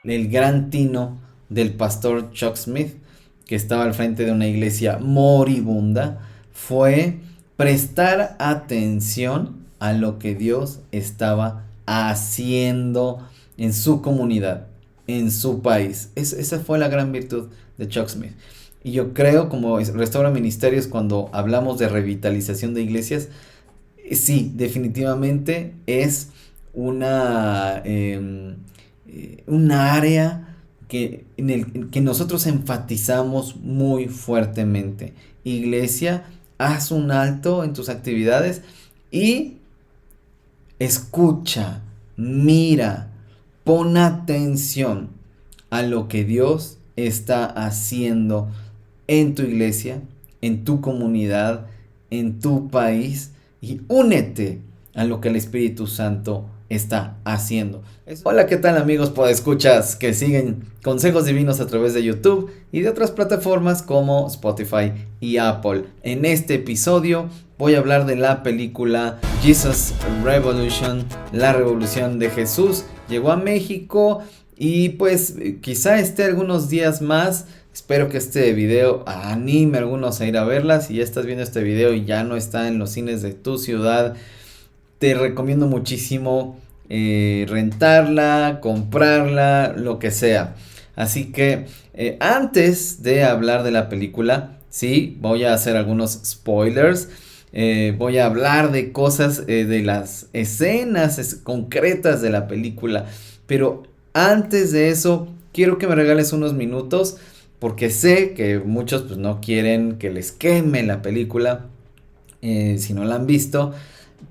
El gran tino del pastor Chuck Smith, que estaba al frente de una iglesia moribunda, fue prestar atención a lo que Dios estaba haciendo en su comunidad, en su país. Esa fue la gran virtud de Chuck Smith. Y yo creo, como Restaura Ministerios, cuando hablamos de revitalización de iglesias, sí, definitivamente es una, una área en el que nosotros enfatizamos muy fuertemente. Iglesia, haz un alto en tus actividades y escucha, mira, pon atención a lo que Dios está haciendo en tu iglesia, en tu comunidad, en tu país, y únete a lo que el Espíritu Santo está haciendo. Hola, ¿qué tal amigos podescuchas que siguen Consejos Divinos a través de YouTube y de otras plataformas como Spotify y Apple? En este episodio voy a hablar de la película Jesus Revolution, la revolución de Jesús. Llegó a México y pues quizá esté algunos días más. Espero que este video anime a algunos a ir a verla. Si ya estás viendo este video y ya no está en los cines de tu ciudad, te recomiendo muchísimo rentarla, comprarla, lo que sea. Así que antes de hablar de la película, sí, voy a hacer algunos spoilers. Voy a hablar de cosas, de las escenas concretas de la película. Pero antes de eso, quiero que me regales unos minutos, porque sé que muchos pues, no quieren que les queme la película si no la han visto.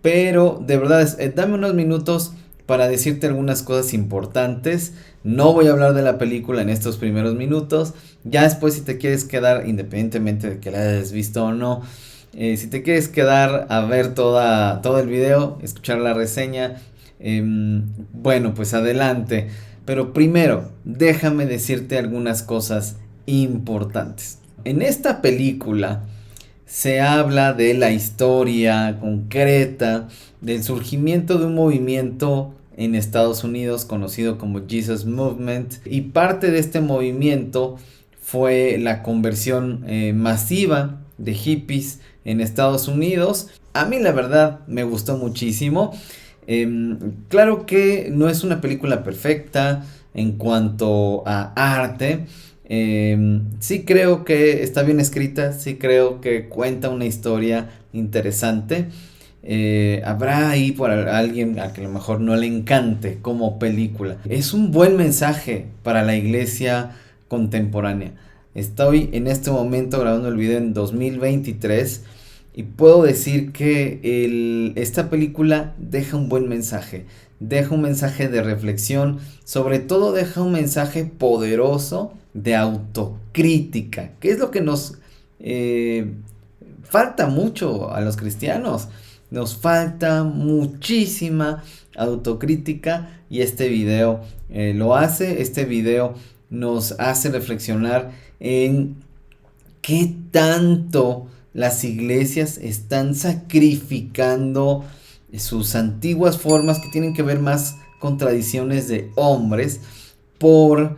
Pero de verdad, dame unos minutos para decirte algunas cosas importantes. No voy a hablar de la película en estos primeros minutos. Ya después, si te quieres quedar, independientemente de que la hayas visto o no, si te quieres quedar a ver todo el video, escuchar la reseña, bueno, pues adelante. Pero primero, déjame decirte algunas cosas importantes. En esta película se habla de la historia concreta del surgimiento de un movimiento en Estados Unidos conocido como Jesus Movement, y parte de este movimiento fue la conversión masiva de hippies en Estados Unidos. A mí la verdad me gustó muchísimo. Claro que no es una película perfecta en cuanto a arte. Sí creo que está bien escrita, sí creo que cuenta una historia interesante. Habrá ahí por alguien a que a lo mejor no le encante como película. Es un buen mensaje para la iglesia contemporánea. Estoy en este momento grabando el video en 2023 y puedo decir que esta película deja un buen mensaje. Deja un mensaje de reflexión, sobre todo deja un mensaje poderoso de autocrítica, que es lo que nos falta mucho a los cristianos. Nos falta muchísima autocrítica y este video lo hace. Este video nos hace reflexionar en qué tanto las iglesias están sacrificando sus antiguas formas, que tienen que ver más con tradiciones de hombres, por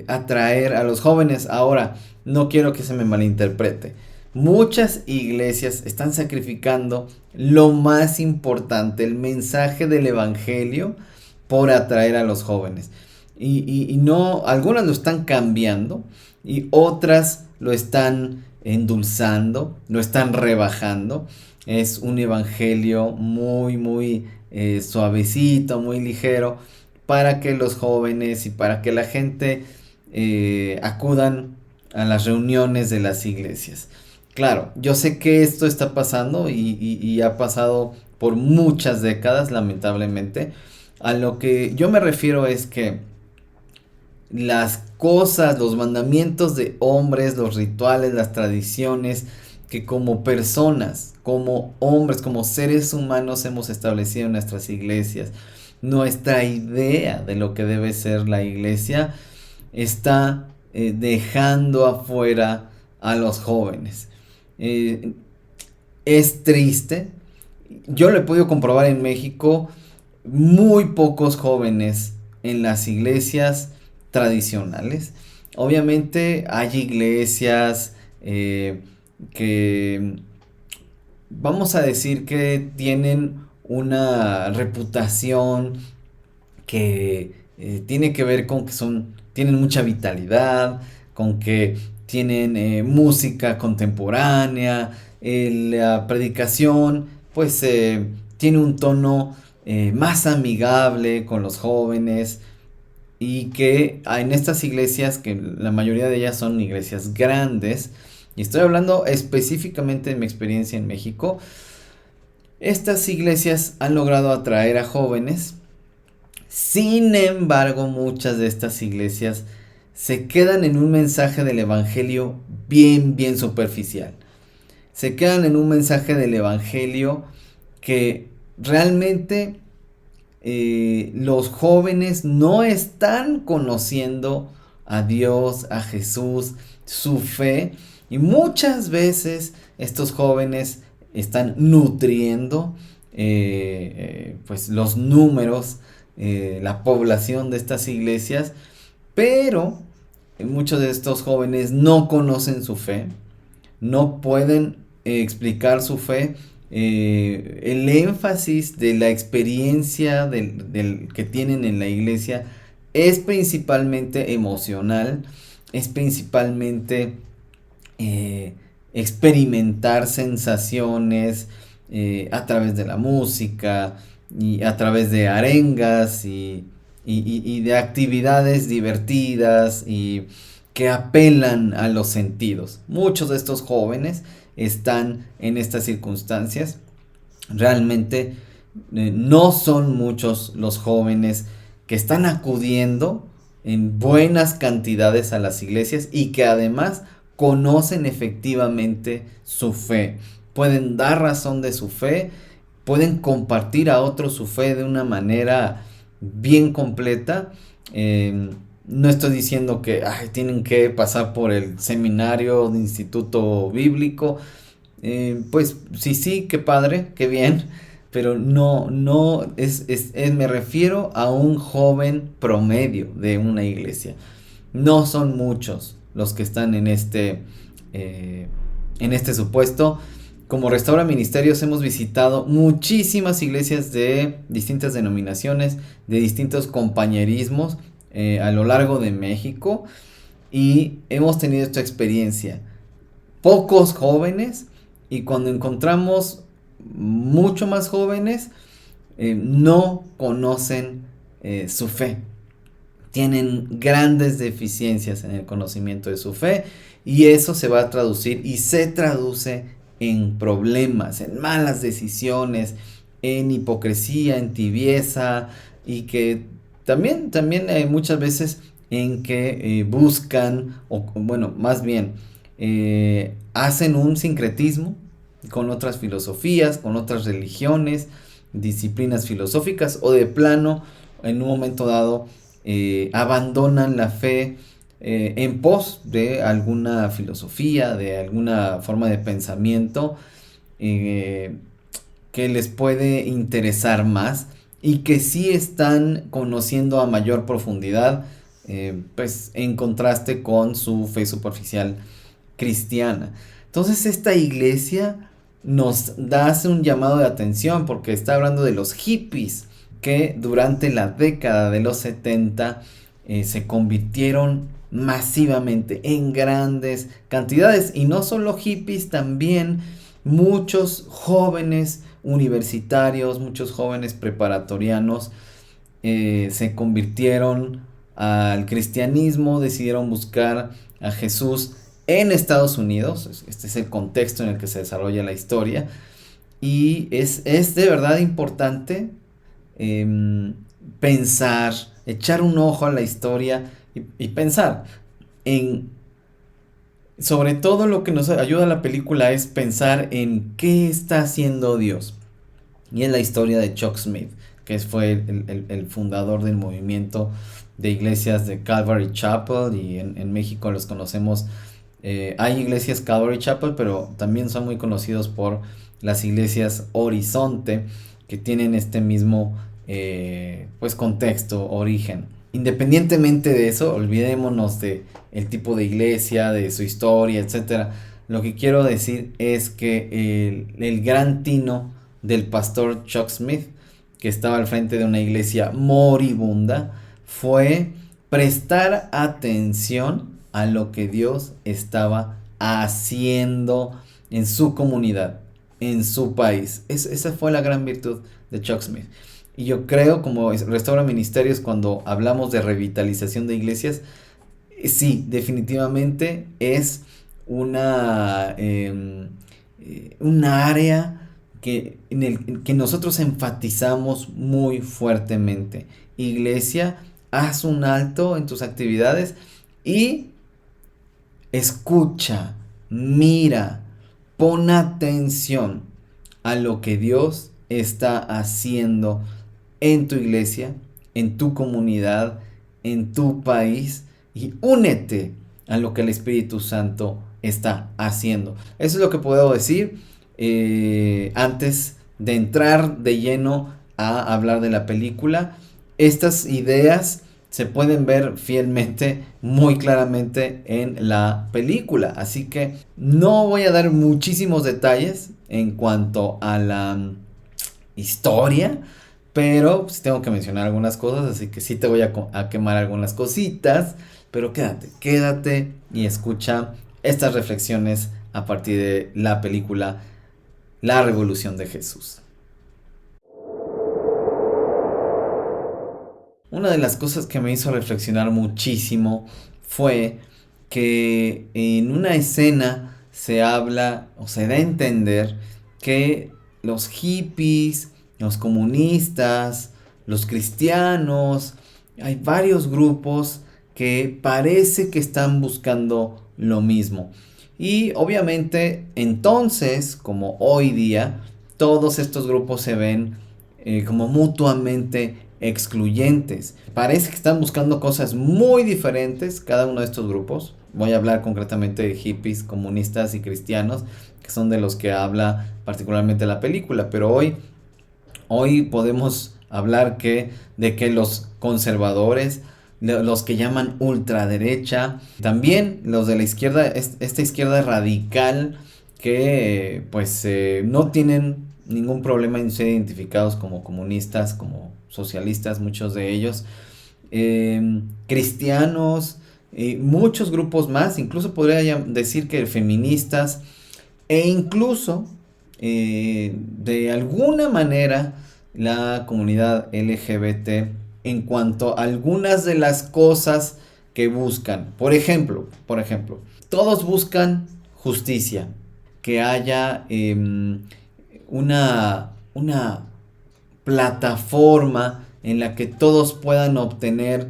atraer a los jóvenes. Ahora, no quiero que se me malinterprete. Muchas iglesias están sacrificando lo más importante, el mensaje del evangelio, por atraer a los jóvenes. Y no, algunas lo están cambiando y otras lo están endulzando, lo están rebajando. Es un evangelio muy suavecito, muy ligero, para que los jóvenes y para que la gente acudan a las reuniones de las iglesias. Claro, yo sé que esto está pasando y ha pasado por muchas décadas, lamentablemente. A lo que yo me refiero es que las cosas, los mandamientos de hombres, los rituales, las tradiciones que como personas, como hombres, como seres humanos hemos establecido en nuestras iglesias, nuestra idea de lo que debe ser la iglesia, está dejando afuera a los jóvenes. Es triste Yo lo he podido comprobar en México, muy pocos jóvenes en las iglesias tradicionales. Obviamente hay iglesias que vamos a decir que tienen una reputación que tiene que ver con que tienen mucha vitalidad, con que tienen música contemporánea, la predicación pues tiene un tono más amigable con los jóvenes, y que en estas iglesias, que la mayoría de ellas son iglesias grandes, y estoy hablando específicamente de mi experiencia en México, estas iglesias han logrado atraer a jóvenes. Sin embargo, muchas de estas iglesias se quedan en un mensaje del evangelio bien superficial. Se quedan en un mensaje del evangelio que realmente los jóvenes no están conociendo a Dios, a Jesús, su fe. Y muchas veces estos jóvenes están nutriendo pues los números, la población de estas iglesias, pero muchos de estos jóvenes no conocen su fe, no pueden explicar su fe. El énfasis de la experiencia del que tienen en la iglesia es principalmente emocional, es principalmente experimentar sensaciones a través de la música y a través de arengas y de actividades divertidas y que apelan a los sentidos. Muchos de estos jóvenes están en estas circunstancias. Realmente no son muchos los jóvenes que están acudiendo en buenas cantidades a las iglesias y que además conocen efectivamente su fe. Pueden dar razón de su fe, pueden compartir a otros su fe de una manera bien completa. No estoy diciendo que tienen que pasar por el seminario de instituto bíblico. Pues sí, qué padre, qué bien. Pero no, me refiero a un joven promedio de una iglesia. No son muchos los que están en este supuesto. Como Restaura Ministerios hemos visitado muchísimas iglesias de distintas denominaciones, de distintos compañerismos a lo largo de México, y hemos tenido esta experiencia. Pocos jóvenes, y cuando encontramos mucho más jóvenes, no conocen su fe. Tienen grandes deficiencias en el conocimiento de su fe, y eso se va a traducir y se traduce en problemas, en malas decisiones, en hipocresía, en tibieza, y que también muchas veces en que buscan, o bueno, más bien hacen un sincretismo con otras filosofías, con otras religiones, disciplinas filosóficas, o de plano en un momento dado abandonan la fe en pos de alguna filosofía, de alguna forma de pensamiento que les puede interesar más, y que sí están conociendo a mayor profundidad, pues en contraste con su fe superficial cristiana. Entonces esta iglesia hace un llamado de atención, porque está hablando de los hippies que durante la década de los 70 se convirtieron masivamente en grandes cantidades. Y no solo hippies, también muchos jóvenes universitarios, muchos jóvenes preparatorianos se convirtieron al cristianismo, decidieron buscar a Jesús en Estados Unidos. Este es el contexto en el que se desarrolla la historia, y es de verdad importante pensar, echar un ojo a la historia y pensar en, sobre todo lo que nos ayuda la película es pensar en qué está haciendo Dios. Y en la historia de Chuck Smith, que fue el fundador del movimiento de iglesias de Calvary Chapel, y en México los conocemos. Hay iglesias Calvary Chapel, pero también son muy conocidos por las iglesias Horizonte, que tienen este mismo pues contexto, origen. Independientemente de eso, olvidémonos de el tipo de iglesia, de su historia, etcétera. Lo que quiero decir es que el gran tino del pastor Chuck Smith, que estaba al frente de una iglesia moribunda, fue prestar atención a lo que Dios estaba haciendo en su comunidad, en su país. Esa fue la gran virtud de Chuck Smith. Y yo creo, como Restaura Ministerios, cuando hablamos de revitalización de iglesias, sí, definitivamente es una área en que nosotros enfatizamos muy fuertemente. Iglesia, haz un alto en tus actividades y escucha, mira, pon atención a lo que Dios está haciendo en tu iglesia, en tu comunidad, en tu país, y únete a lo que el Espíritu Santo está haciendo. Eso es lo que puedo decir antes de entrar de lleno a hablar de la película. Estas ideas se pueden ver fielmente, muy claramente en la película. Así que no voy a dar muchísimos detalles en cuanto a la historia, pero pues tengo que mencionar algunas cosas, así que sí te voy a quemar algunas cositas, pero quédate y escucha estas reflexiones a partir de la película La Revolución de Jesús. Una de las cosas que me hizo reflexionar muchísimo fue que en una escena se habla o se da a entender que los hippies, los comunistas, los cristianos, hay varios grupos que parece que están buscando lo mismo. Y obviamente entonces, como hoy día, todos estos grupos se ven como mutuamente excluyentes. Parece que están buscando cosas muy diferentes cada uno de estos grupos. Voy a hablar concretamente de hippies, comunistas y cristianos, que son de los que habla particularmente la película. Pero hoy podemos hablar de que los conservadores, los que llaman ultraderecha, también los de la izquierda, esta izquierda radical, que pues no tienen ningún problema en ser identificados como comunistas, como socialistas, muchos de ellos, cristianos, muchos grupos más, incluso podría decir que feministas, e incluso de alguna manera la comunidad LGBT en cuanto a algunas de las cosas que buscan. Por ejemplo, todos buscan justicia, que haya una plataforma en la que todos puedan obtener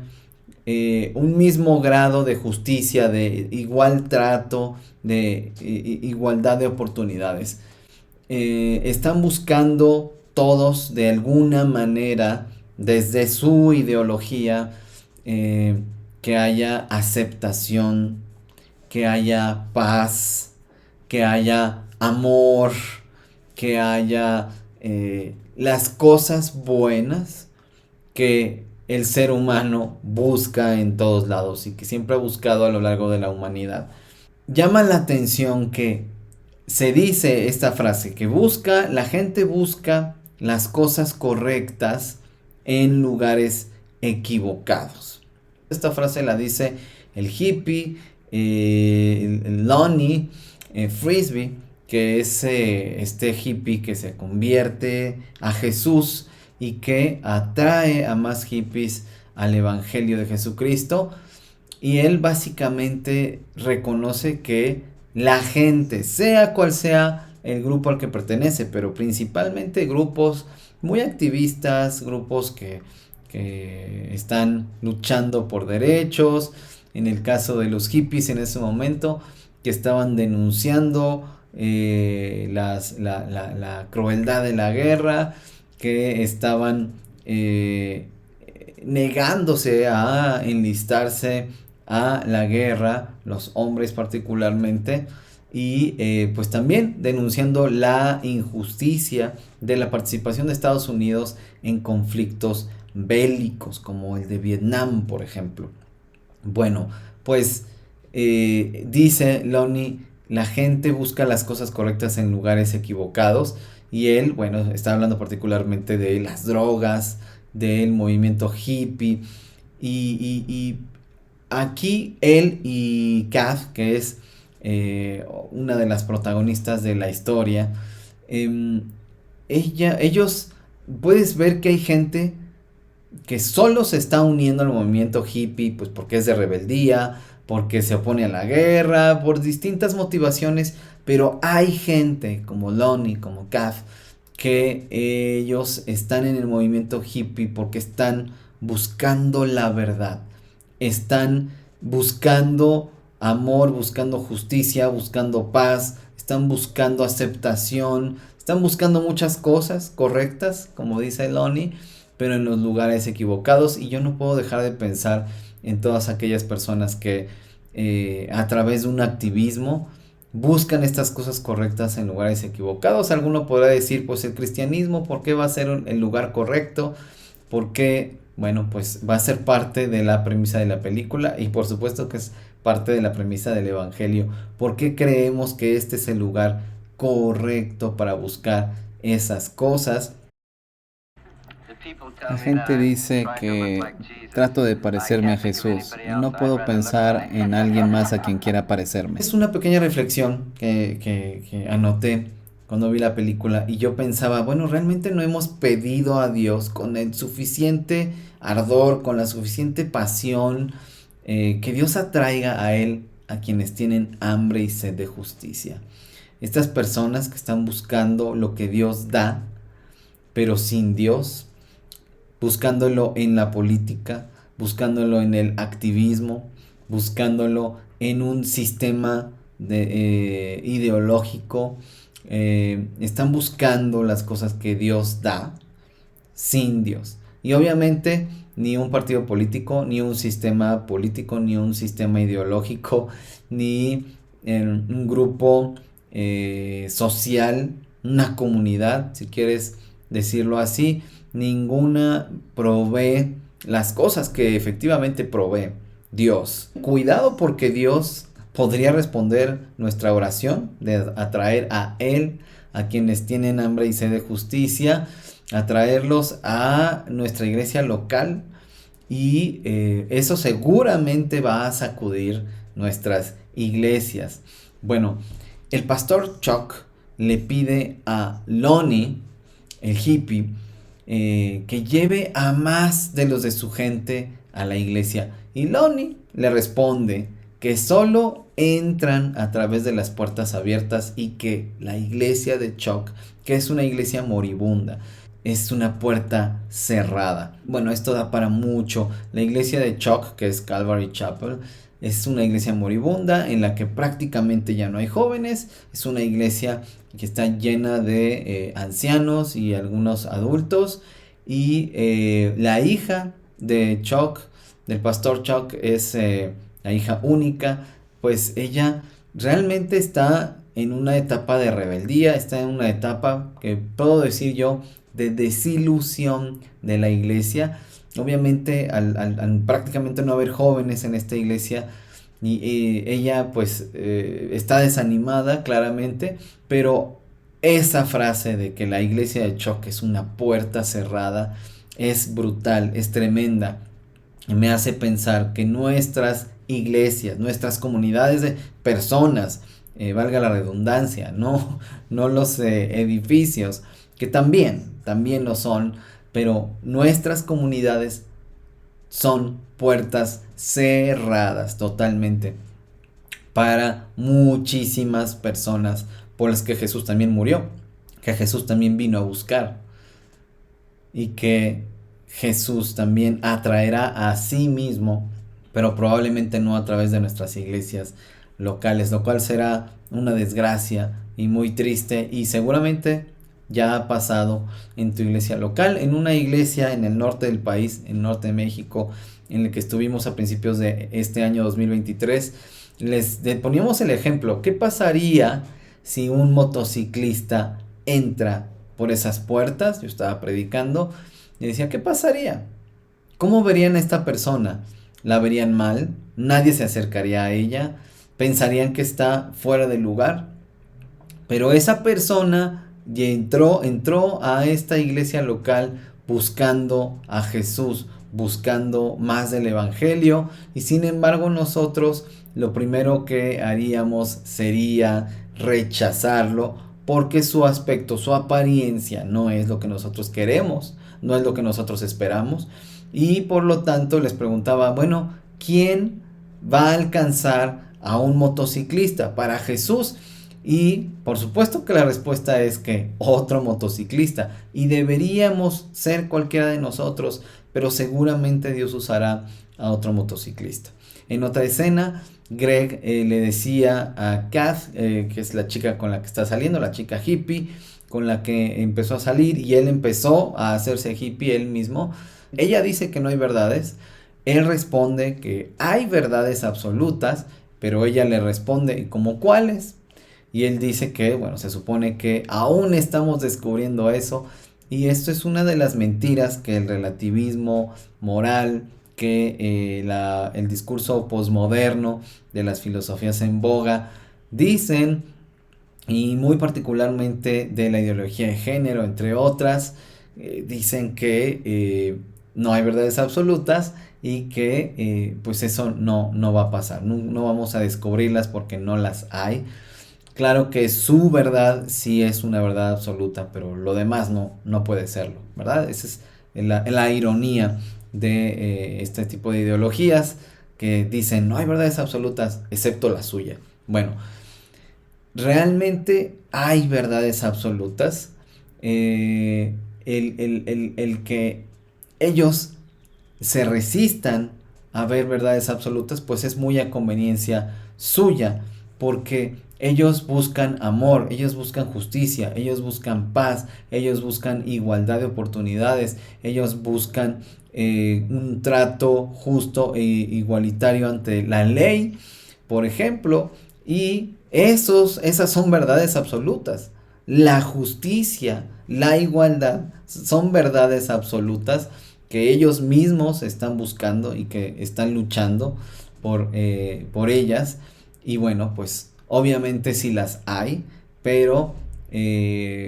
un mismo grado de justicia, de igual trato, de igualdad de oportunidades. Están buscando todos de alguna manera, desde su ideología, que haya aceptación, que haya paz, que haya amor, que haya las cosas buenas que el ser humano busca en todos lados y que siempre ha buscado a lo largo de la humanidad. Llama la atención que se dice esta frase, que la gente busca las cosas correctas en lugares equivocados. Esta frase la dice el hippie, el Lonnie Frisbee, que es este hippie que se convierte a Jesús y que atrae a más hippies al Evangelio de Jesucristo. Y él básicamente reconoce que la gente, sea cual sea el grupo al que pertenece, pero principalmente grupos muy activistas, grupos que están luchando por derechos, en el caso de los hippies en ese momento, que estaban denunciando la crueldad de la guerra, que estaban negándose a enlistarse a la guerra, los hombres particularmente, y pues también denunciando la injusticia de la participación de Estados Unidos en conflictos bélicos como el de Vietnam, por ejemplo. Bueno, pues dice Lonnie, la gente busca las cosas correctas en lugares equivocados y él, bueno, está hablando particularmente de las drogas, del movimiento hippie y aquí él y Kath, que es una de las protagonistas de la historia, em, ellos, puedes ver que hay gente que solo se está uniendo al movimiento hippie, pues porque es de rebeldía, porque se opone a la guerra, por distintas motivaciones, pero hay gente como Lonnie, como Kath, que ellos están en el movimiento hippie porque están buscando la verdad, están buscando amor, buscando justicia, buscando paz, están buscando aceptación, están buscando muchas cosas correctas, como dice Lonnie, pero en los lugares equivocados. Y yo no puedo dejar de pensar en todas aquellas personas que a través de un activismo buscan estas cosas correctas en lugares equivocados. Alguno podrá decir, pues el cristianismo, ¿por qué va a ser el lugar correcto? ¿Por qué? Bueno, pues va a ser parte de la premisa de la película y por supuesto que es parte de la premisa del evangelio. ¿Por qué creemos que este es el lugar correcto para buscar esas cosas? La gente dice que trato de parecerme a Jesús y no puedo pensar en alguien más a quien quiera parecerme. Es una pequeña reflexión que anoté cuando vi la película y yo pensaba, bueno, realmente no hemos pedido a Dios con el suficiente ardor, con la suficiente pasión, que Dios atraiga a Él a quienes tienen hambre y sed de justicia. Estas personas que están buscando lo que Dios da, pero sin Dios, buscándolo en la política, buscándolo en el activismo, buscándolo en un sistema ideológico. Están buscando las cosas que Dios da sin Dios. Y obviamente ni un partido político, ni un sistema político, ni un sistema ideológico, ni un grupo social, una comunidad, si quieres decirlo así, ninguna provee las cosas que efectivamente provee Dios. Cuidado porque Dios podría responder nuestra oración de atraer a Él, a quienes tienen hambre y sed de justicia, atraerlos a nuestra iglesia local y eso seguramente va a sacudir nuestras iglesias. Bueno, el pastor Chuck le pide a Lonnie, el hippie, que lleve a más de los de su gente a la iglesia. Y Lonnie le responde que solo entran a través de las puertas abiertas y que la iglesia de Chuck, que es una iglesia moribunda, es una puerta cerrada. Bueno, esto da para mucho. La iglesia de Chuck, que es Calvary Chapel, es una iglesia moribunda en la que prácticamente ya no hay jóvenes. Es una iglesia que está llena de ancianos y algunos adultos. Y la hija de Chuck, del pastor Chuck, es la hija única. Pues ella realmente está en una etapa de rebeldía, está en una etapa que puedo decir yo de desilusión de la iglesia. Obviamente al prácticamente no haber jóvenes en esta iglesia, y ella pues está desanimada claramente, pero esa frase de que la iglesia de Chuck es una puerta cerrada es brutal, es tremenda, y me hace pensar que nuestras iglesias, nuestras comunidades de personas, valga la redundancia, no los edificios, que también lo son, pero nuestras comunidades son puertas cerradas totalmente para muchísimas personas por las que Jesús también murió, que Jesús también vino a buscar y que Jesús también atraerá a sí mismo, pero probablemente no a través de nuestras iglesias locales, lo cual será una desgracia y muy triste, y seguramente ya ha pasado en tu iglesia local, en una iglesia en el norte del país, en el norte de México, en el que estuvimos a principios de este año 2023. le poníamos el ejemplo, ¿qué pasaría si un motociclista entra por esas puertas? Yo estaba predicando y decía, ¿qué pasaría? ¿Cómo verían a esta persona? ¿La verían mal? ¿Nadie se acercaría a ella? ¿Pensarían que está fuera de lugar? Pero esa persona ya entró a esta iglesia local buscando a Jesús, buscando más del Evangelio, y sin embargo nosotros lo primero que haríamos sería rechazarlo porque su aspecto, su apariencia no es lo que nosotros queremos, no es lo que nosotros esperamos, y por lo tanto les preguntaba, bueno, ¿quién va a alcanzar a un motociclista? Para Jesús. Y por supuesto que la respuesta es que otro motociclista. Y deberíamos ser cualquiera de nosotros, pero seguramente Dios usará a otro motociclista. En otra escena, Greg le decía a Kath, que es la chica con la que está saliendo, la chica hippie, con la que empezó a salir, y él empezó a hacerse hippie él mismo. Ella dice que no hay verdades. Él responde que hay verdades absolutas, pero ella le responde, ¿como cuáles? Y él dice que, bueno, se supone que aún estamos descubriendo eso. Y esto es una de las mentiras que el relativismo moral, que el discurso posmoderno de las filosofías en boga dicen, y muy particularmente de la ideología de género, entre otras, dicen que no hay verdades absolutas y que pues eso no va a pasar. No vamos a descubrirlas porque no las hay. Claro que su verdad sí es una verdad absoluta, pero lo demás no puede serlo, ¿verdad? Esa es la ironía de este tipo de ideologías que dicen no hay verdades absolutas excepto la suya. Bueno, realmente hay verdades absolutas. El que ellos se resistan a ver verdades absolutas, pues es muy a conveniencia suya, porque ellos buscan amor, ellos buscan justicia, ellos buscan paz, ellos buscan igualdad de oportunidades, ellos buscan un trato justo e igualitario ante la ley, por ejemplo, y esas son verdades absolutas. La justicia, la igualdad son verdades absolutas que ellos mismos están buscando y que están luchando por ellas. Y bueno, pues obviamente sí las hay, pero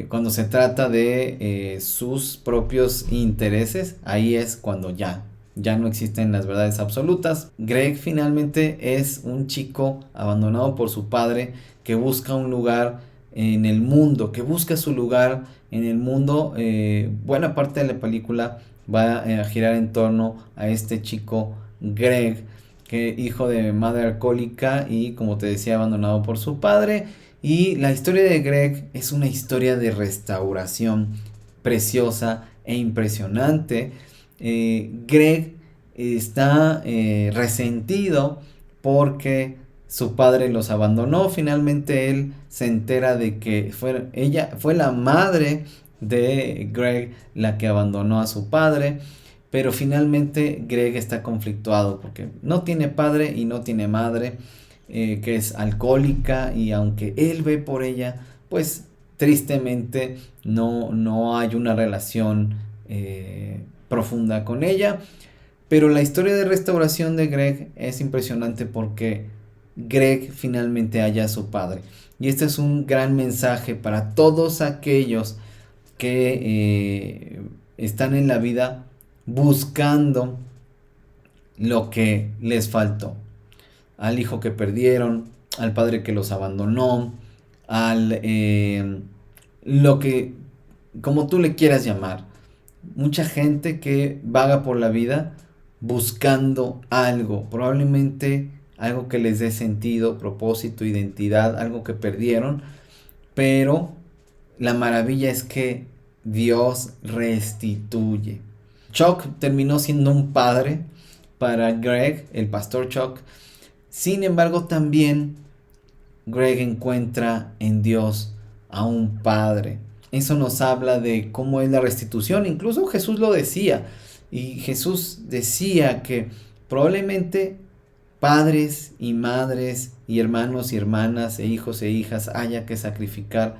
cuando se trata de sus propios intereses, ahí es cuando ya no existen las verdades absolutas. Greg finalmente es un chico abandonado por su padre que busca un lugar en el mundo, que busca su lugar en el mundo. Buena parte de la película va a girar en torno a este chico Greg, que hijo de madre alcohólica y, como te decía, abandonado por su padre. Y la historia de Greg es una historia de restauración preciosa e impresionante. Greg está resentido porque su padre los abandonó. Finalmente él se entera de que ella fue la madre de Greg la que abandonó a su padre. Pero finalmente Greg está conflictuado porque no tiene padre y no tiene madre, que es alcohólica, y aunque él ve por ella, pues tristemente no hay una relación profunda con ella. Pero la historia de restauración de Greg es impresionante porque Greg finalmente halla a su padre. Y este es un gran mensaje para todos aquellos que están en la vida buscando lo que les faltó. Al hijo que perdieron, al padre que los abandonó, al lo que, como tú le quieras llamar. Mucha gente que vaga por la vida buscando algo, probablemente algo que les dé sentido, propósito, identidad, algo que perdieron, pero la maravilla es que Dios restituye. Chuck terminó siendo un padre para Greg, el pastor Chuck. Sin embargo, también Greg encuentra en Dios a un padre. Eso nos habla de cómo es la restitución. Incluso Jesús lo decía. Y Jesús decía que probablemente padres y madres y hermanos y hermanas e hijos e hijas haya que sacrificar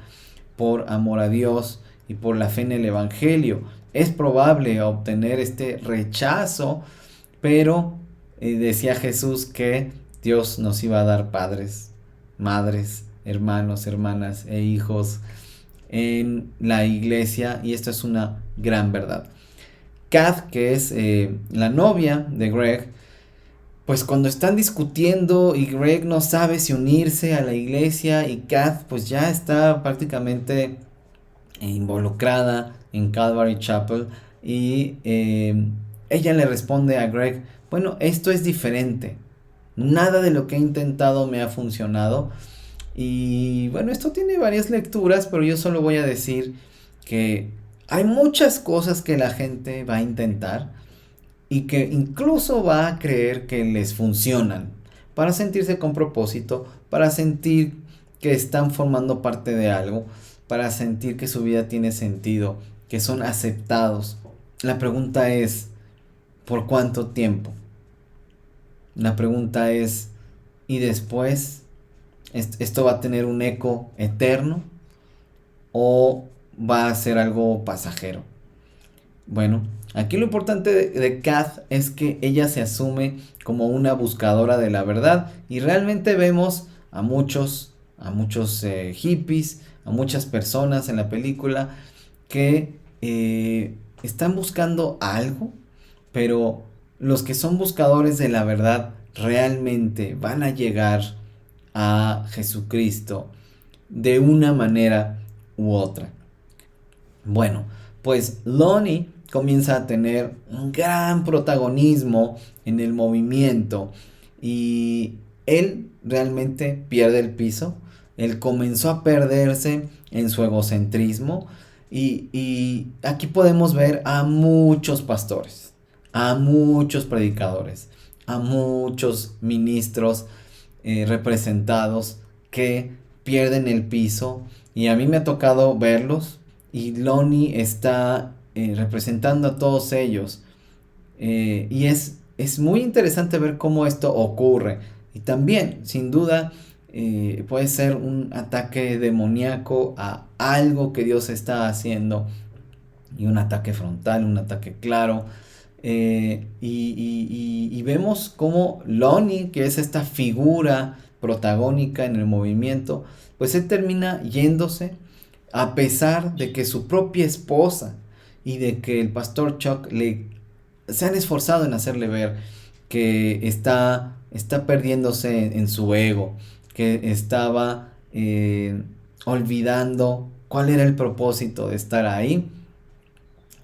por amor a Dios y por la fe en el Evangelio. Es probable obtener este rechazo, pero decía Jesús que Dios nos iba a dar padres, madres, hermanos, hermanas e hijos en la iglesia, y esto es una gran verdad. Kath, que es la novia de Greg, pues cuando están discutiendo y Greg no sabe si unirse a la iglesia, y Kath pues ya está prácticamente involucrada en Calvary Chapel, y ella le responde a Greg: bueno, esto es diferente, nada de lo que he intentado me ha funcionado. Y bueno, esto tiene varias lecturas, pero yo solo voy a decir que hay muchas cosas que la gente va a intentar y que incluso va a creer que les funcionan, para sentirse con propósito, para sentir que están formando parte de algo, para sentir que su vida tiene sentido, que son aceptados. La pregunta es, ¿por cuánto tiempo? La pregunta es, ¿y después esto va a tener un eco eterno o va a ser algo pasajero? Bueno, aquí lo importante de Kath es que ella se asume como una buscadora de la verdad, y realmente vemos a muchos hippies, a muchas personas en la película que están buscando algo, pero los que son buscadores de la verdad realmente van a llegar a Jesucristo de una manera u otra. Bueno, pues Lonnie comienza a tener un gran protagonismo en el movimiento, y él realmente pierde el piso. Él comenzó a perderse en su egocentrismo, y aquí podemos ver a muchos pastores, a muchos predicadores, a muchos ministros representados que pierden el piso, y a mí me ha tocado verlos, y Lonnie está representando a todos ellos, y es muy interesante ver cómo esto ocurre, y también sin duda puede ser un ataque demoníaco a algo que Dios está haciendo, y un ataque frontal, un ataque claro. Y vemos cómo Lonnie, que es esta figura protagónica en el movimiento, pues él termina yéndose, a pesar de que su propia esposa y de que el pastor Chuck se han esforzado en hacerle ver que está perdiéndose en su ego, que estaba olvidando cuál era el propósito de estar ahí.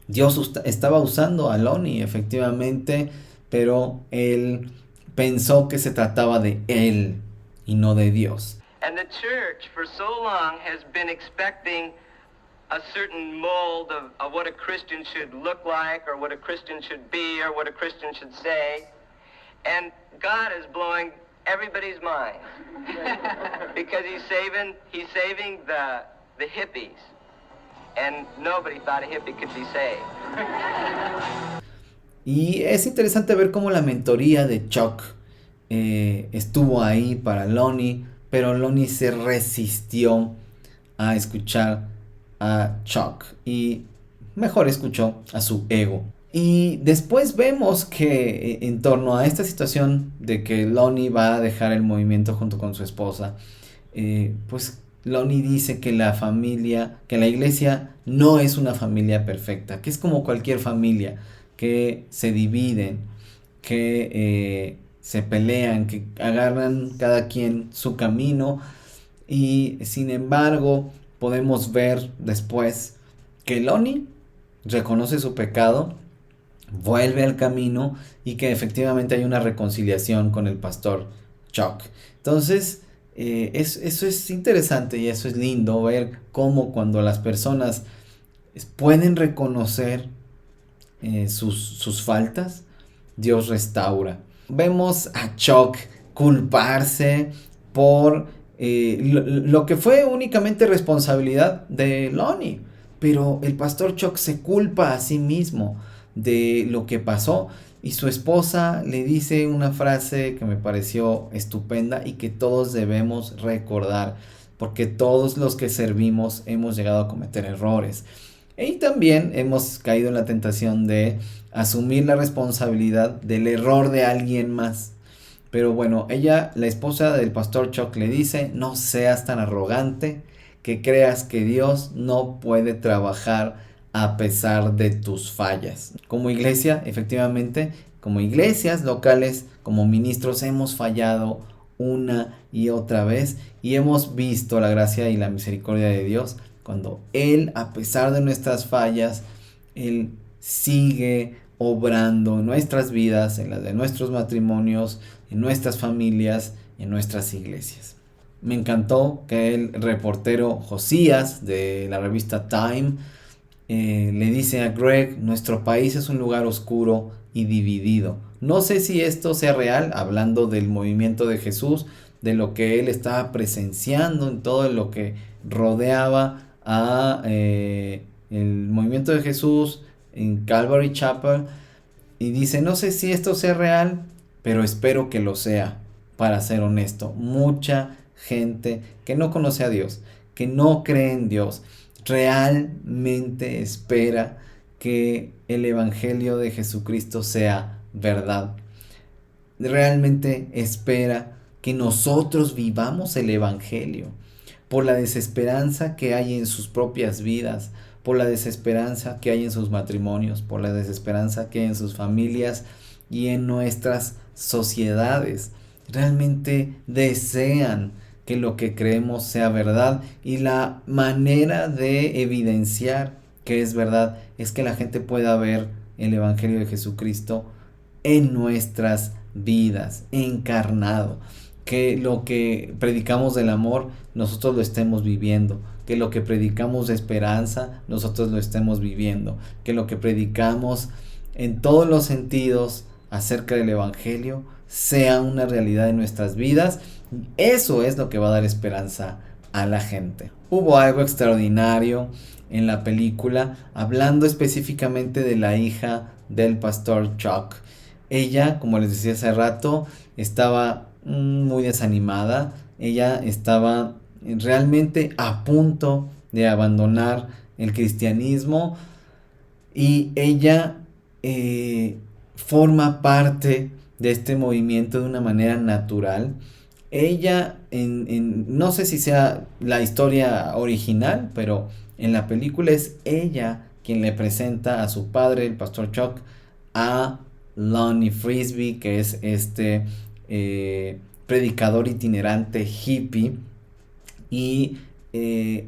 Dios estaba usando a Lonnie, efectivamente, pero él pensó que se trataba de él y no de Dios. And the church for so long has been expecting a certain mold of what a Christian should look like, or what a Christian should be, or what a Christian should say. And God is blowing everybody's mind because he's saving the hippies. And nobody thought a hippie could be saved. Y es interesante ver cómo la mentoría de Chuck estuvo ahí para Lonnie, pero Lonnie se resistió a escuchar a Chuck y mejor escuchó a su ego. Y después vemos que en torno a esta situación de que Lonnie va a dejar el movimiento junto con su esposa, pues Lonnie dice que que la iglesia no es una familia perfecta, que es como cualquier familia, que se dividen, que se pelean, que agarran cada quien su camino, y sin embargo podemos ver después que Lonnie reconoce su pecado, vuelve al camino, y que efectivamente hay una reconciliación con el pastor Chuck. Entonces, eso es interesante, y eso es lindo ver cómo cuando las personas pueden reconocer sus faltas, Dios restaura. Vemos a Chuck culparse por lo que fue únicamente responsabilidad de Lonnie, pero el pastor Chuck se culpa a sí mismo de lo que pasó, Y su esposa le dice una frase que me pareció estupenda y que todos debemos recordar, porque todos los que servimos hemos llegado a cometer errores. Y también hemos caído en la tentación de asumir la responsabilidad del error de alguien más. Pero bueno, ella, la esposa del pastor Chuck, le dice: no seas tan arrogante que creas que Dios no puede trabajar a pesar de tus fallas. Como iglesia, efectivamente, como iglesias locales, como ministros, hemos fallado una y otra vez y hemos visto la gracia y la misericordia de Dios cuando Él, a pesar de nuestras fallas, Él sigue obrando en nuestras vidas, en las de nuestros matrimonios, en nuestras familias, en nuestras iglesias. Me encantó que el reportero Josías de la revista Time le dice a Greg: nuestro país es un lugar oscuro y dividido. No sé si esto sea real, hablando del movimiento de Jesús, de lo que él estaba presenciando en todo lo que rodeaba a el movimiento de Jesús en Calvary Chapel. Y dice: no sé si esto sea real, pero espero que lo sea. Para ser honesto, mucha gente que no conoce a Dios, que no cree en Dios, realmente espera que el evangelio de Jesucristo sea verdad. Realmente espera que nosotros vivamos el evangelio, por la desesperanza que hay en sus propias vidas, por la desesperanza que hay en sus matrimonios, por la desesperanza que hay en sus familias y en nuestras sociedades. Realmente desean que lo que creemos sea verdad, y la manera de evidenciar que es verdad es que la gente pueda ver el evangelio de Jesucristo en nuestras vidas, encarnado, que lo que predicamos del amor nosotros lo estemos viviendo, que lo que predicamos de esperanza nosotros lo estemos viviendo, que lo que predicamos en todos los sentidos acerca del evangelio sea una realidad en nuestras vidas. Eso es lo que va a dar esperanza a la gente. Hubo algo extraordinario en la película, hablando específicamente de la hija del pastor Chuck. Ella, como les decía hace rato, estaba muy desanimada. Ella estaba realmente a punto de abandonar el cristianismo, y ella forma parte de este movimiento de una manera natural. Ella, no sé si sea la historia original, pero en la película es ella quien le presenta a su padre, el pastor Chuck, a Lonnie Frisbee, que es este predicador itinerante hippie. Y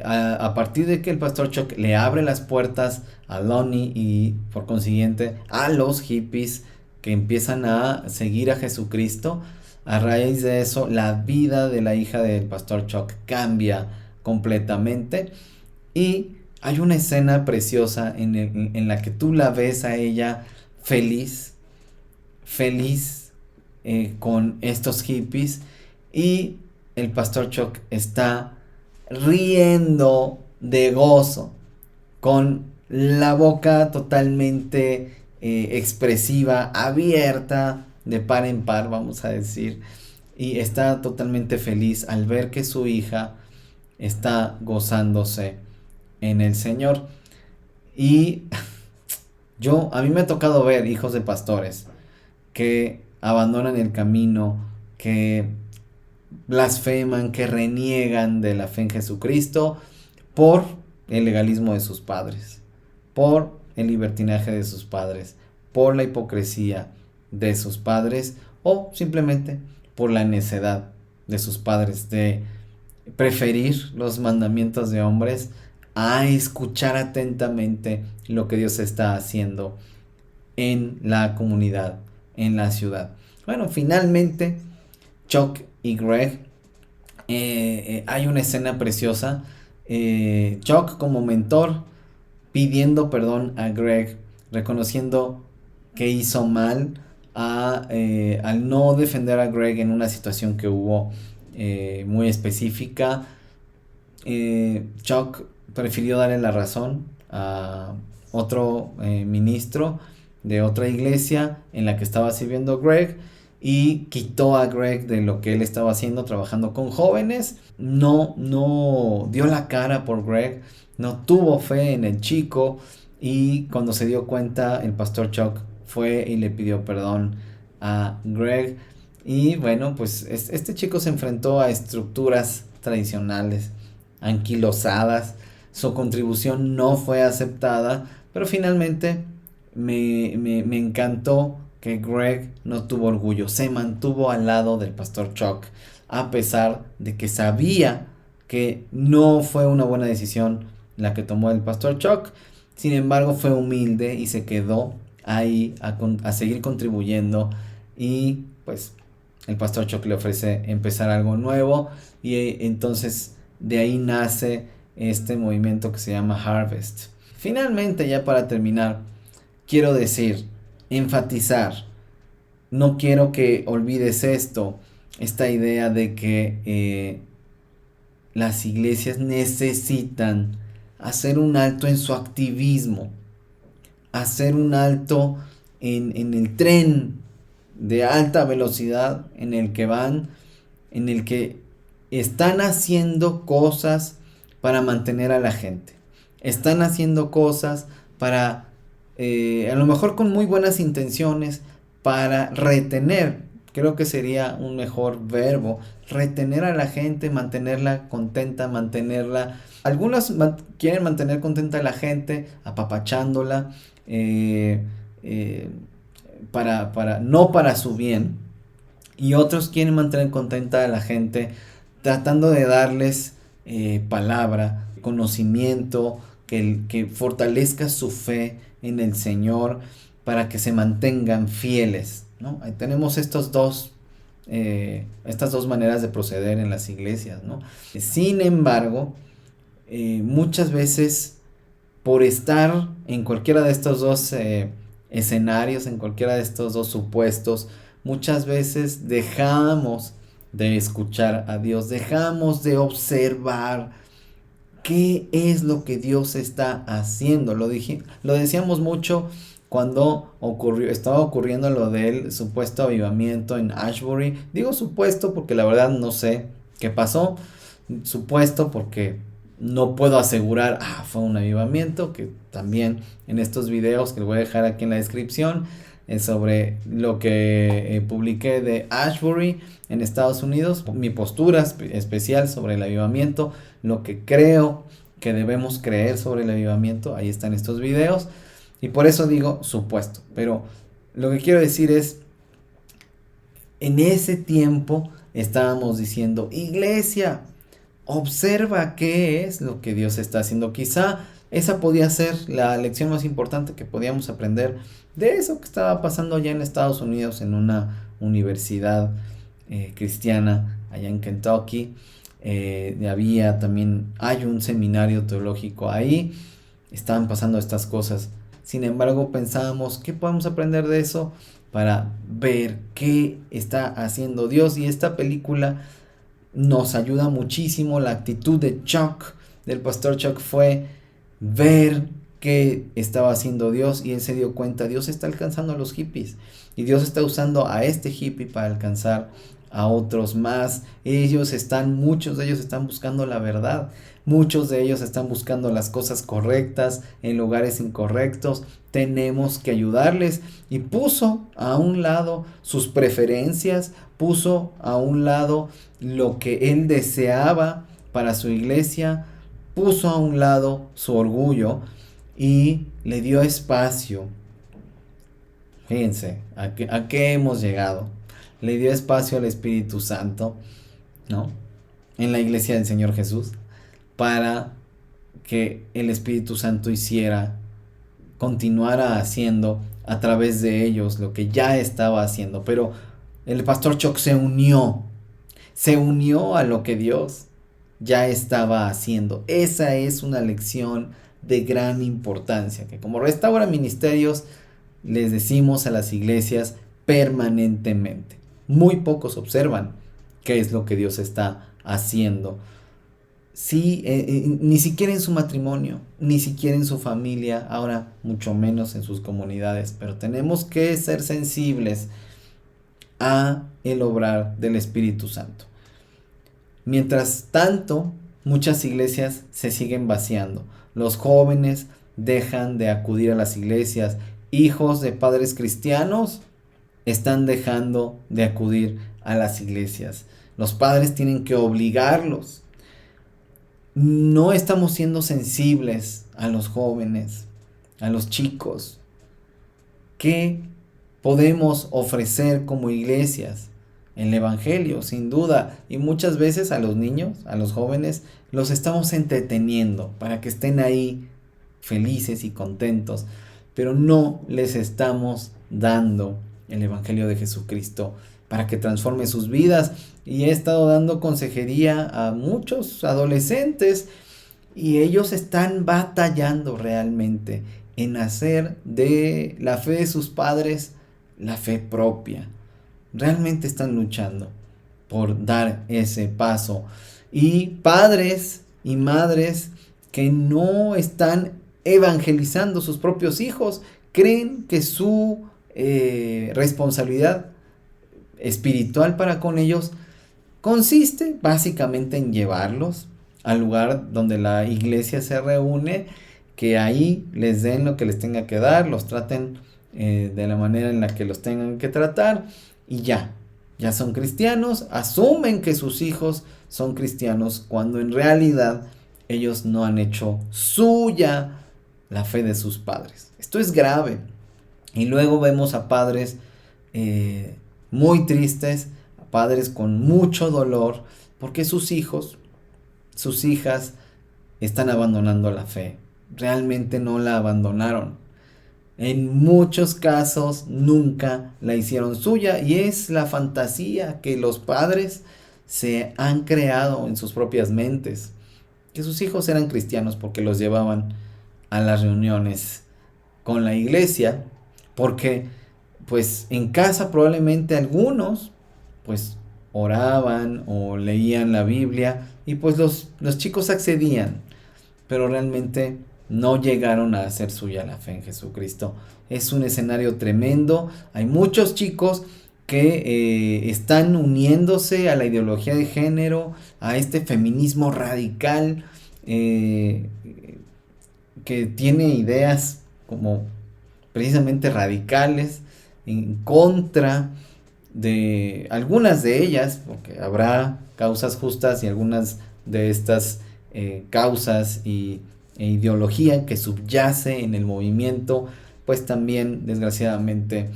a partir de que el pastor Chuck le abre las puertas a Lonnie y por consiguiente a los hippies que empiezan a seguir a Jesucristo, a raíz de eso la vida de la hija del pastor Chuck cambia completamente. Y hay una escena preciosa en la que tú la ves a ella feliz con estos hippies, y el pastor Chuck está riendo de gozo, con la boca totalmente expresiva, abierta de par en par, vamos a decir, y está totalmente feliz al ver que su hija está gozándose en el Señor. Y a mí me ha tocado ver hijos de pastores que abandonan el camino, que blasfeman, que reniegan de la fe en Jesucristo por el legalismo de sus padres, por el libertinaje de sus padres, por la hipocresía de sus padres, o simplemente por la necedad de sus padres de preferir los mandamientos de hombres a escuchar atentamente lo que Dios está haciendo en la comunidad, en la ciudad. Bueno, finalmente Chuck y Greg, hay una escena preciosa. Chuck como mentor pidiendo perdón a Greg, reconociendo que hizo mal al no defender a Greg en una situación que hubo muy específica. Chuck prefirió darle la razón a otro ministro de otra iglesia en la que estaba sirviendo Greg y quitó a Greg de lo que él estaba haciendo trabajando con jóvenes. No dio la cara por Greg, no tuvo fe en el chico, y cuando se dio cuenta el pastor Chuck fue y le pidió perdón a Greg. Y bueno, pues este chico se enfrentó a estructuras tradicionales anquilosadas, su contribución no fue aceptada, pero finalmente me encantó que Greg no tuvo orgullo, se mantuvo al lado del pastor Chuck, a pesar de que sabía que no fue una buena decisión la que tomó el pastor Chuck. Sin embargo, fue humilde y se quedó ahí a seguir contribuyendo, y pues el pastor Chuck le ofrece empezar algo nuevo, y entonces de ahí nace este movimiento que se llama Harvest. Finalmente, ya para terminar, quiero decir, enfatizar, no quiero que olvides esta idea de que las iglesias necesitan hacer un alto en su activismo, hacer un alto en el tren de alta velocidad en el que van, en el que están haciendo cosas para mantener a la gente, están haciendo cosas para, a lo mejor con muy buenas intenciones, para retener, creo que sería un mejor verbo, retener a la gente, mantenerla contenta, algunos quieren mantener contenta a la gente apapachándola, no para su bien, y otros quieren mantener contenta a la gente tratando de darles palabra, conocimiento, que fortalezca su fe en el Señor para que se mantengan fieles, ¿no? Ahí tenemos estas dos maneras de proceder en las iglesias, ¿no? Sin embargo, muchas veces, por estar en cualquiera de estos dos escenarios, en cualquiera de estos dos supuestos, muchas veces dejamos de escuchar a Dios, dejamos de observar qué es lo que Dios está haciendo. Lo decíamos mucho cuando estaba ocurriendo lo del supuesto avivamiento en Ashbury. Digo supuesto porque la verdad no sé qué pasó. Supuesto porque no puedo asegurar, fue un avivamiento, que también en estos videos que les voy a dejar aquí en la descripción, sobre lo que publiqué de Ashbury en Estados Unidos, mi postura especial sobre el avivamiento, lo que creo que debemos creer sobre el avivamiento, ahí están estos videos, y por eso digo supuesto. Pero lo que quiero decir es, en ese tiempo estábamos diciendo, iglesia, observa qué es lo que Dios está haciendo. Quizá esa podía ser la lección más importante que podíamos aprender de eso que estaba pasando allá en Estados Unidos, en una universidad cristiana allá en Kentucky. Hay un seminario teológico ahí, estaban pasando estas cosas. Sin embargo, pensábamos, ¿qué podemos aprender de eso para ver qué está haciendo Dios? Y esta película nos ayuda muchísimo. La actitud de Chuck, del pastor Chuck, fue ver qué estaba haciendo Dios, y él se dio cuenta, Dios está alcanzando a los hippies, y Dios está usando a este hippie para alcanzar a otros más. Muchos de ellos están buscando la verdad, muchos de ellos están buscando las cosas correctas en lugares incorrectos. Tenemos que ayudarles, y puso a un lado sus preferencias, puso a un lado lo que él deseaba para su iglesia, puso a un lado su orgullo y le dio espacio. Fíjense a qué hemos llegado. Le dio espacio al Espíritu Santo, ¿no? En la iglesia del Señor Jesús, para que el Espíritu Santo continuara haciendo a través de ellos lo que ya estaba haciendo. Pero el pastor Chuck se unió a lo que Dios ya estaba haciendo. Esa es una lección de gran importancia, que como Restaura Ministerios les decimos a las iglesias permanentemente. Muy pocos observan qué es lo que Dios está haciendo. sí, ni siquiera en su matrimonio, ni siquiera en su familia, ahora mucho menos en sus comunidades, pero tenemos que ser sensibles a el obrar del Espíritu Santo. Mientras tanto, muchas iglesias se siguen vaciando. Los jóvenes dejan de acudir a las iglesias. Hijos de padres cristianos están dejando de acudir a las iglesias. Los padres tienen que obligarlos. No estamos siendo sensibles a los jóvenes, a los chicos. ¿Qué podemos ofrecer como iglesias? El evangelio, sin duda, y muchas veces a los niños, a los jóvenes, los estamos entreteniendo para que estén ahí felices y contentos, pero no les estamos dando el evangelio de Jesucristo para que transforme sus vidas. Y he estado dando consejería a muchos adolescentes y ellos están batallando realmente en hacer de la fe de sus padres la fe propia. Realmente están luchando por dar ese paso. Y padres y madres que no están evangelizando sus propios hijos, creen que su responsabilidad espiritual para con ellos consiste básicamente en llevarlos al lugar donde la iglesia se reúne, que ahí les den lo que les tenga que dar, los traten de la manera en la que los tengan que tratar y ya son cristianos, asumen que sus hijos son cristianos cuando en realidad ellos no han hecho suya la fe de sus padres. Esto es grave. Y luego vemos a padres muy tristes, a padres con mucho dolor, porque sus hijos, sus hijas están abandonando la fe. Realmente no la abandonaron. En muchos casos nunca la hicieron suya y es la fantasía que los padres se han creado en sus propias mentes. Que sus hijos eran cristianos porque los llevaban a las reuniones con la iglesia, porque pues en casa probablemente algunos pues oraban o leían la Biblia y pues los chicos accedían, pero realmente no llegaron a hacer suya la fe en Jesucristo. Es un escenario tremendo. Hay muchos chicos que están uniéndose a la ideología de género, a este feminismo radical, que tiene ideas como precisamente radicales en contra de algunas de ellas, porque habrá causas justas y algunas de estas causas e ideología que subyace en el movimiento, pues también desgraciadamente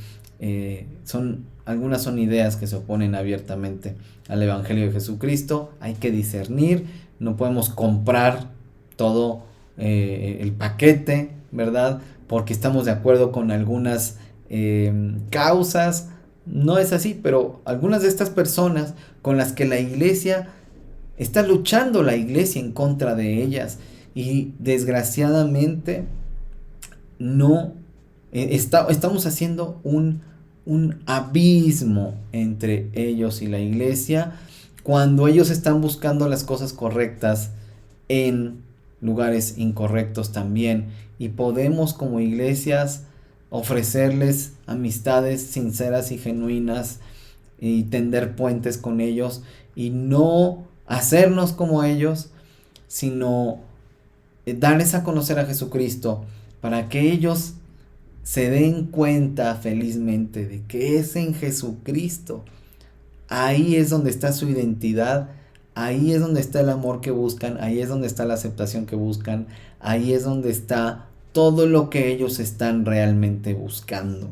algunas son ideas que se oponen abiertamente al Evangelio de Jesucristo. Hay que discernir, no podemos comprar todo el paquete, ¿verdad? Porque estamos de acuerdo con algunas causas. No es así, pero algunas de estas personas con las que la iglesia está luchando, la iglesia en contra de ellas, y desgraciadamente no estamos haciendo un abismo entre ellos y la iglesia cuando ellos están buscando las cosas correctas en lugares incorrectos también, y podemos como iglesias ofrecerles amistades sinceras y genuinas y tender puentes con ellos y no hacernos como ellos, sino darles a conocer a Jesucristo para que ellos se den cuenta felizmente de que es en Jesucristo. Ahí es donde está su identidad, ahí es donde está el amor que buscan, ahí es donde está la aceptación que buscan, ahí es donde está todo lo que ellos están realmente buscando.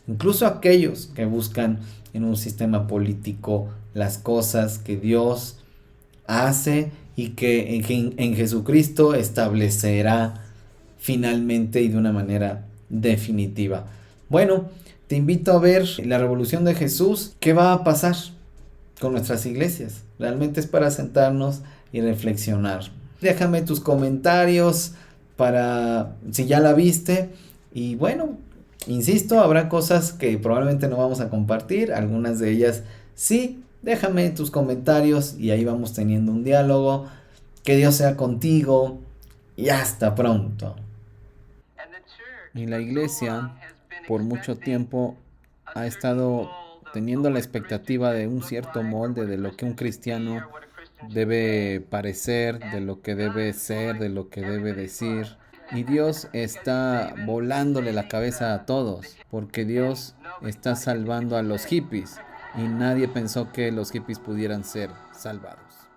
Incluso aquellos que buscan en un sistema político las cosas que Dios hace y que en Jesucristo establecerá finalmente y de una manera definitiva. Bueno, te invito a ver la revolución de Jesús. ¿Qué va a pasar con nuestras iglesias? Realmente es para sentarnos y reflexionar. Déjame tus comentarios para si ya la viste. Y bueno, insisto, habrá cosas que probablemente no vamos a compartir, algunas de ellas sí. Déjame tus comentarios y ahí vamos teniendo un diálogo. Que Dios sea contigo y hasta pronto. And the church Y la for so iglesia long has been por mucho expecting tiempo a ha certain estado mold teniendo of la what a Christian expectativa de should un look cierto like, or molde what a de lo que un Christian should be, cristiano or what a Christian should debe say. parecer, de And lo que God debe is ser, de blowing lo que debe everybody's decir. mind. Y Dios Because he's está even volándole la saving cabeza a the todos, porque hippies, and Dios nobody está thought hippies salvando a could los save. hippies y nadie pensó que los hippies pudieran ser salvados.